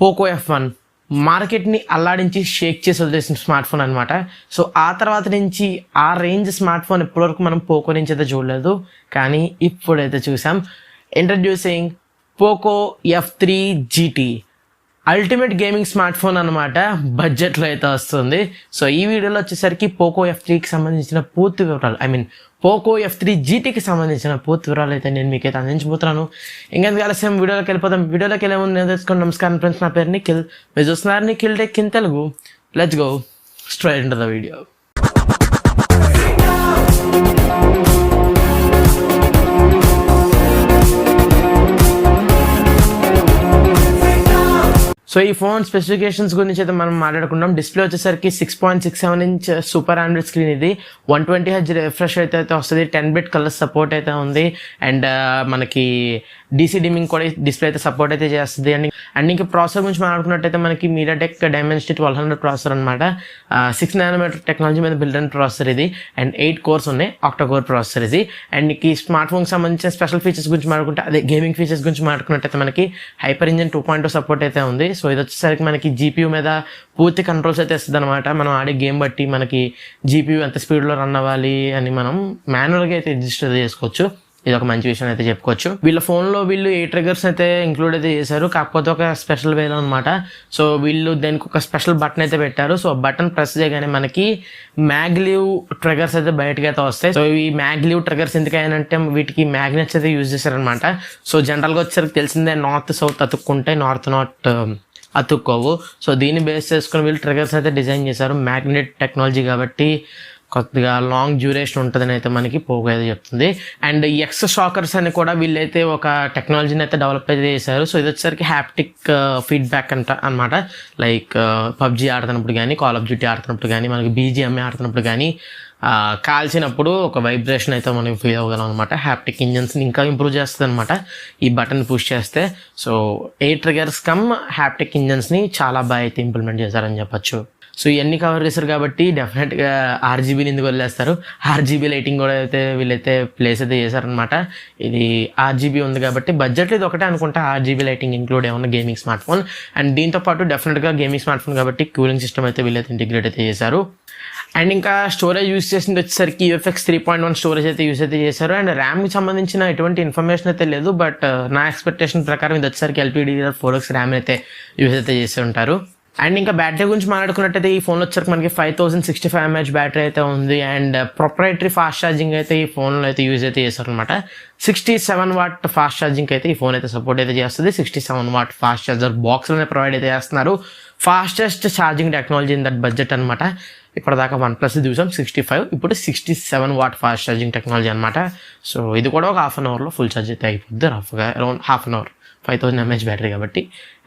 Poco F1 మార్కెట్ని అల్లాడించి షేక్ చేసి వదిలేసిన స్మార్ట్ ఫోన్ అనమాట. సో ఆ తర్వాత నుంచి ఆ రేంజ్ స్మార్ట్ ఫోన్ ఇప్పటివరకు మనం పోకో నుంచి అయితే చూడలేదు, కానీ ఇప్పుడైతే చూసాం. Introducing Poco F3 GT, ultimate gaming smart phone అనమాట. బడ్జెట్లో అయితే వస్తుంది. సో ఈ వీడియోలో వచ్చేసరికి పోకో F3కి సంబంధించిన పూర్తి వివరాలు, పోకో F3 GTకి సంబంధించిన పూర్తి వివరాలు అయితే నేను మీకైతే అందించబోతున్నాను. ఇంకెందుకు ఆలస్యం వీడియోలోకి వెళ్ళిపోతాం. వీడియోలోకి వెళ్ళే ముందు నేను తెలుసుకోండి. నమస్కారం ఫ్రెండ్స్, నా పేరు నిఖిల్, మీరు చూస్తున్నారు Nikhil tech in Telugu. Let's go straight into the video. So ఈ ఫోన్ స్పెసిఫికేషన్స్ గురించి అయితే మనం మాట్లాడుకున్నాం. డిస్ప్లే వచ్చేసరికి 6.67 ఇంచ్ సూపర్ ఆండ్రాయిడ్ స్క్రీన్, ఇది 120Hz రిఫ్రెష్ అయితే వస్తుంది. 10-bit కలర్ సపోర్ట్ అయితే ఉంది. అండ్ మనకి DC డిమ్మింగ్ కూడా డిస్ప్లే అయితే సపోర్ట్ అయితే చేస్తుంది. అండ్ ఇంకా ప్రాసెసర్ గురించి మాట్లాడుకున్నట్టయితే మనకి మీడియాటెక్ డైమెన్సిటీ 1200 ప్రాసెసర్ అనమాట. 6 nm టెక్నాలజీ మీద బిల్డ్ అయిన ప్రాసెసర్ ఇది. అండ్ 8 cores ఉన్నాయి, ఆక్టా కోర్ ప్రాసెసర్ ఇది. అండ్ ఈ స్మార్ట్ ఫోన్కి సంబంధించిన స్పెషల్ ఫీచర్స్ గురించి మాట్లాడుకుంటే, అదే గేమింగ్ ఫీచర్స్ గురించి మాట్లాడుకున్నట్టయితే మనకి హైపర్ ఇంజిన్ 2.2 సపోర్ట్ అయితే ఉంది. సో ఇది వచ్చేసరికి మనకి GPU మీద పూర్తి కంట్రోల్స్ అయితే ఇస్తుంది అనమాట. మనం ఆడే గేమ్ బట్టి మనకి GPU ఎంత స్పీడ్లో రన్ అవ్వాలి అని మనం మాన్యువల్గా అయితే రిజిస్టర్ చేసుకోవచ్చు. ఇది ఒక మంచి విషయం అయితే చెప్పుకోవచ్చు. వీళ్ళ ఫోన్లో వీళ్ళు 8 ట్రిగర్స్ అయితే ఇంక్లూడ్ అయితే చేశారు, కాకపోతే ఒక స్పెషల్ వేలో అనమాట. సో వీళ్ళు దానికి ఒక స్పెషల్ బటన్ అయితే పెట్టారు. సో బటన్ ప్రెస్ చేయగానే మనకి మ్యాగ్లీవ్ ట్రిగర్స్ అయితే బయటకి అయితే వస్తాయి. సో ఈ మ్యాగ్లీవ్ ట్రిగర్స్ ఎందుకైనంటే వీటికి మ్యాగ్నెట్స్ అయితే యూజ్ చేశారనమాట. సో జనరల్గా వచ్చేసరికి తెలిసిందే, నార్త్ సౌత్ అతుక్కుంటే నార్త్ అతుక్కోవు. సో దీన్ని బేస్ చేసుకుని వీళ్ళు ట్రిగర్స్ అయితే డిజైన్ చేశారు. మ్యాగ్నెట్ టెక్నాలజీ కాబట్టి కొద్దిగా లాంగ్ డ్యూరేషన్ ఉంటుందని అయితే మనకి పోకో అయితే చెప్తుంది. అండ్ ఎక్స్ షాకర్స్ అని కూడా వీళ్ళైతే ఒక టెక్నాలజీని అయితే డెవలప్ అయితే చేశారు. సో ఇది వచ్చేసరికి హ్యాప్టిక్ ఫీడ్బ్యాక్ అనమాట. లైక్ పబ్జీ ఆడుతున్నప్పుడు కానీ, కాల్ ఆఫ్ డ్యూటీ ఆడుతున్నప్పుడు కానీ, మనకి BGM ఆడుతున్నప్పుడు కానీ కాల్చినప్పుడు ఒక వైబ్రేషన్ అయితే మనం ఫీల్ అవ్వగలం అనమాట. హ్యాప్టిక్ ఇంజన్స్ని ఇంకా ఇంప్రూవ్ చేస్తుంది అనమాట ఈ బటన్ పుష్ చేస్తే. సో 8 ట్రిగర్స్ కమ్ హ్యాప్టిక్ ఇంజన్స్ని చాలా బాగా అయితే ఇంప్లిమెంట్ చేశారని చెప్పచ్చు. సో ఇవన్నీ కవర్ చేశారు కాబట్టి డెఫినెట్గా RGBని ఎందుకు వదిలేస్తారు. RGB లైటింగ్ కూడా అయితే వీళ్ళైతే ప్లేస్ అయితే చేశారనమాట. ఇది RGB ఉంది కాబట్టి బడ్జెట్లో ఇది ఒకటే అనుకుంటా, RGB లైటింగ్ ఇంక్లూడ్ ఏమన్నా గేమింగ్ స్మార్ట్ ఫోన్. అండ్ దీంతో పాటు డెఫినెట్గా గేమింగ్ స్మార్ట్ ఫోన్ కాబట్టి కూలింగ్ సిస్టమ్ అయితే వీళ్ళైతే ఇంటిగ్రేట్ అయితే చేశారు. అండ్ ఇంకా స్టోరేజ్ యూస్ చేసింది వచ్చేసరికి UFX 3.1 స్టోరేజ్ అయితే యూస్ అయితే చేశారు. అండ్ ర్యామ్కి సంబంధించిన ఎటువంటి ఇన్ఫర్మేషన్ అయితే లేదు, బట్ నా ఎక్స్పెక్టేషన్ ప్రకారం ఇది వచ్చేసరికి LPDDR4X ర్యామ్ అయితే యూస్ అయితే చేసి ఉంటారు. అండ్ ఇంకా బ్యాటరీ గురించి మాట్లాడుకున్నట్టయితే ఈ ఫోన్లో వచ్చరికి మనకి 5065 mAh బ్యాటరీ అయితే ఉంది. అండ్ ప్రొప్రైటరీ ఫాస్ట్ ఛార్జింగ్ అయితే ఈ ఫోన్లో అయితే యూజ్ అయితే చేస్తారు అనమాట. 67 watt ఫాస్ట్ ఛార్జింగ్ అయితే ఈ ఫోన్ అయితే సపోర్ట్ అయితే చేస్తుంది. 67 watt ఫాస్ట్ ఛార్జర్ బాక్స్లోనే ప్రొవైడ్ అయితే చేస్తున్నారు. Fastest charging technology in that budget అనమాట. ఇప్పటిదాకా OnePlus చూసాం 65, ఇప్పుడు 67 watt ఫాస్ట్ ఛార్జింగ్ టెక్నాలజీ అనమాట. సో ఇది కూడా ఒక హాఫ్ అన్ అవర్లో ఫుల్ ఛార్జ్ అయితే అయిపోద్ది. రఫ్గా around half an hour, 5000 mAh battery కాబట్టి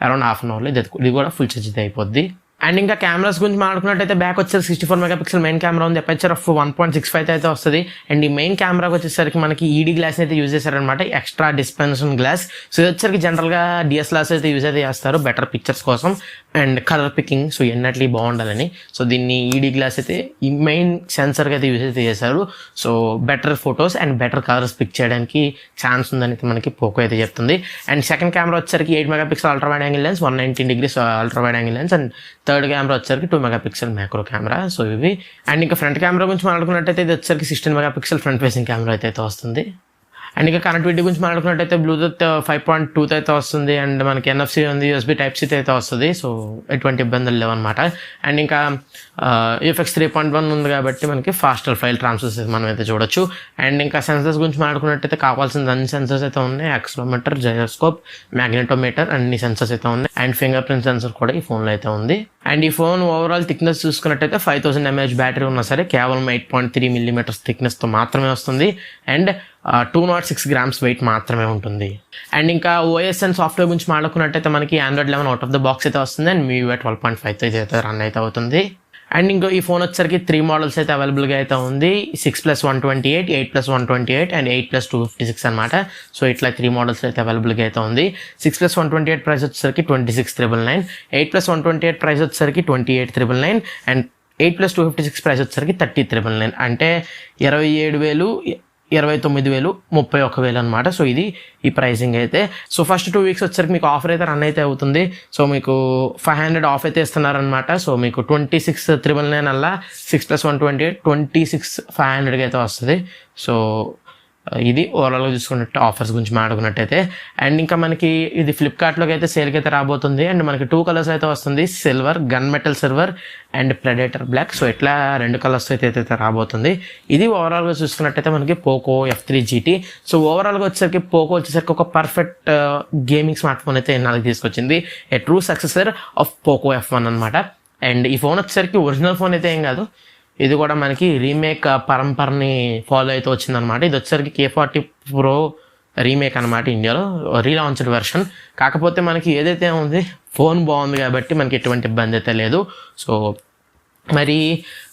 అరౌండ్ హాఫ్ అన్ అవర్లో ఇది కూడా ఫుల్ ఛార్జ్ అయితే అయిపోద్ది. అండ్ ఇంకా కెమెరాస్ గురించి మాట్లాడుకున్నట్టయితే బ్యాక్ వచ్చేసరికి 64 మెగాపిక్సెల్ మెయిన్ కెమెరా ఉంది. అపర్చర్ ఆఫ్ 1.65 అయితే వస్తుంది. అండ్ ఈ మెయిన్ కెమెరాకి వచ్చేసరికి మనకి ED గ్లాస్ అయితే యూజ్ చేశారనమాట, ఎక్స్ట్రా డిస్పెన్షన్ గ్లాస్. సో ఇది వచ్చేసరికి జనరల్గా DSLRs అయితే యూజ్ అయితే చేస్తారు బెటర్ పిక్చర్స్ కోసం అండ్ కలర్ పికింగ్. సో ఎన్నట్లు బాగుండాలని సో దీన్ని ED గ్లాస్ అయితే ఈ మెయిన్ సెన్సర్కి అయితే యూజ్ అయితే చేశారు. So better photos and better colours pick చేయడానికి ఛాన్స్ ఉందని మనకి పోకో అయితే చెప్తుంది. అండ్ సెకండ్ కెమెరా వచ్చేసరికి 8 megapixel ultra wide angle lens, 119 degrees ultra wide angle lens. And third camera వచ్చేసరికి 2 మెగాపిక్సెల్ మ్యాక్రో కెమెరా. సో ఇవి. అండ్ ఇంకా ఫ్రంట్ కెమెరా గురించి మాట్లాడుకున్నట్టయితే ఇది వచ్చేసరికి 16 మెగాపిక్సెల్ ఫ్రంట్ ఫేసింగ్ కెమెరా అయితే వస్తుంది. అండ్ ఇంకా కనెక్టివిటీ గురించి మాట్లాడుకున్నట్టయితే బ్లూటూత్ 5.2 అయితే వస్తుంది. అండ్ మనకి NFC ఉంది, USB Type-C అయితే వస్తుంది. సో ఎటువంటి ఇబ్బందులు లేవన్నమాట. అండ్ ఇంకా UFX 3.1 ఉంది కాబట్టి మనకి ఫాస్టర్ ఫైల్ ట్రాన్స్ఫర్స్ మనం అయితే చూడొచ్చు. అండ్ ఇంకా సెన్సర్స్ గురించి మాట్లాడుకున్నట్టయితే కావాల్సిన అన్ని సెన్సర్స్ అయితే ఉన్నాయి. యాక్సిలోమీటర్, జైరోస్కోప్, మ్యాగ్నెటోమీటర్ అన్ని సెన్సర్స్ అయితే ఉన్నాయి. అండ్ ఫింగర్ ప్రింట్ సెన్సర్ కూడా ఈ ఫోన్లో అయితే ఉంది. అండ్ ఈ ఫోన్ ఓవరాల్ థిక్నెస్ చూసుకున్నట్టయితే 5000 mAh బ్యాటరీ ఉన్నా సరే కేవలం 8.3 mm థిక్నెస్తో మాత్రమే వస్తుంది. అండ్ 206 grams వెయిట్ మాత్రమే ఉంటుంది. అండ్ ఇంకా OS అండ్ సాఫ్ట్వేర్ గురించి మాట్లాడుకున్నట్టయితే మనకి Android 11 out of the box అయితే వస్తుంది. అండ్ MIUI 12.5 అయితే రన్ అయితే అవుతుంది. అండ్ ఇంకో ఈ ఫోన్ వచ్చేసరికి 3 మోడల్స్ అయితే అవైలబుల్గా అయితే ఉంది. 6+128, 8+128 అండ్ 8+256 అనమాట. సో ఇట్లా 3 మోడల్స్ అయితే అవైలబుల్గా అయితే ఉంది. 6+128 ప్రైస్ వచ్చేసరికి 26,999, 8+128 ప్రైస్ వచ్చేసరికి 28,999 అండ్ 8+256 ప్రైస్ వచ్చేసరికి 30,999. అంటే 27,000 29,000 31,000 అనమాట. సో ఇది ఈ ప్రైసింగ్ అయితే. సో ఫస్ట్ 2 వీక్స్ వచ్చేసరికి మీకు ఆఫర్ అయితే రన్ అయితే అవుతుంది. సో మీకు 500 ఆఫ్ అయితే ఇస్తున్నారనమాట. సో మీకు 26,999 అలా 6 + 128 26,500 అయితే వస్తుంది. సో ఇది ఓవరాల్గా చూసుకున్నట్టు ఆఫర్స్ గురించి మాట్లాడుకున్నట్టయితే. అండ్ ఇంకా మనకి ఇది ఫ్లిప్కార్ట్లోకి అయితే సేల్కి అయితే రాబోతుంది. అండ్ మనకి 2 కలర్స్ అయితే వస్తుంది, silver, gun metal silver and predator black. So ఇట్లా 2 కలర్స్ అయితే రాబోతుంది. ఇది ఓవరాల్గా చూసుకున్నట్టయితే మనకి పోకో F3 GT. సో ఓవరాల్గా వచ్చేసరికి పోకో వచ్చేసరికి ఒక పర్ఫెక్ట్ గేమింగ్ స్మార్ట్ ఫోన్ అయితే నాలుగు తీసుకొచ్చింది. ఏ true successor of Poco F1 అనమాట. అండ్ ఈ ఫోన్ వచ్చేసరికి ఒరిజినల్ ఫోన్ అయితే ఏం కాదు, ఇది కూడా మనకి రీమేక్ పరంపరని ఫాలో అయితే వచ్చిందనమాట. ఇది వచ్చేసరికి K40 Pro రీమేక్ అనమాట, ఇండియాలో రీలాంచ్డ్ వెర్షన్. కాకపోతే మనకి ఏదైతే ఉంది ఫోన్ బాగుంది కాబట్టి మనకి ఎటువంటి ఇబ్బంది అయితే లేదు. సో మరి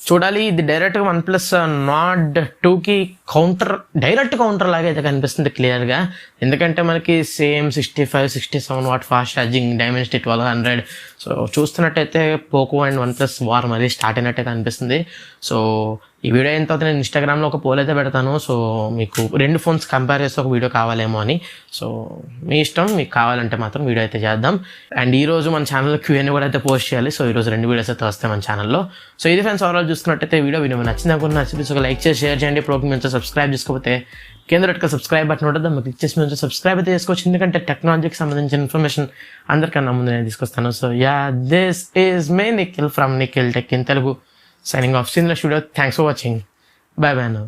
చూడాలి, ఇది డైరెక్ట్గా OnePlus Nord 2కి డైరెక్ట్ కౌంటర్ లాగా అయితే కనిపిస్తుంది క్లియర్గా. ఎందుకంటే మనకి same 65-67 watt fast charging, Dimensity 1200. So చూస్తున్నట్టయితే పోకో అండ్ OnePlus వార్ మరీ స్టార్ట్ అయినట్టే కనిపిస్తుంది. సో ఈ వీడియో అయిన తర్వాత నేను ఇన్స్టాగ్రామ్లో ఒక పోల్ అయితే పెడతాను. సో మీకు 2 ఫోన్స్ కంపేర్ చేస్తే ఒక వీడియో కావాలేమో అని. సో మీ ఇష్టం, మీకు కావాలంటే మాత్రం వీడియో అయితే చేద్దాం. అండ్ ఈరోజు మన ఛానల్లో Q&A కూడా అయితే పోస్ట్ చేయాలి. సో ఈరోజు 2 వీడియోస్ అయితే వస్తాయి మన ఛానల్లో. సో ఇది ఫ్రెండ్స్ ఓవరాల్ చూసుకున్నట్టయితే వీడియో నచ్చింది అనుకుంటున్నా, నచ్చితే ఒక లైక్ చేసి షేర్ చేయండి. ప్రోగ్రామ్ నుంచి సబ్స్క్రైబ్ చేసుకోకపోతే కింద రెడ్గా సబ్స్క్రైబ్ బటన్ ఉంటుంది, దాన్ని క్లిక్ చేసి నుంచి సబ్స్క్రైబ్ అయితే చేసుకోవచ్చు. ఎందుకంటే టెక్నాలజీకి సంబంధించిన ఇన్ఫర్మేషన్ అందరికన్నా ముందు నేను తీసుకొస్తాను. So this is May Nikhil from Nikhil tech in Telugu, signing off. See you in the next video. Thanks for watching. Bye bye now.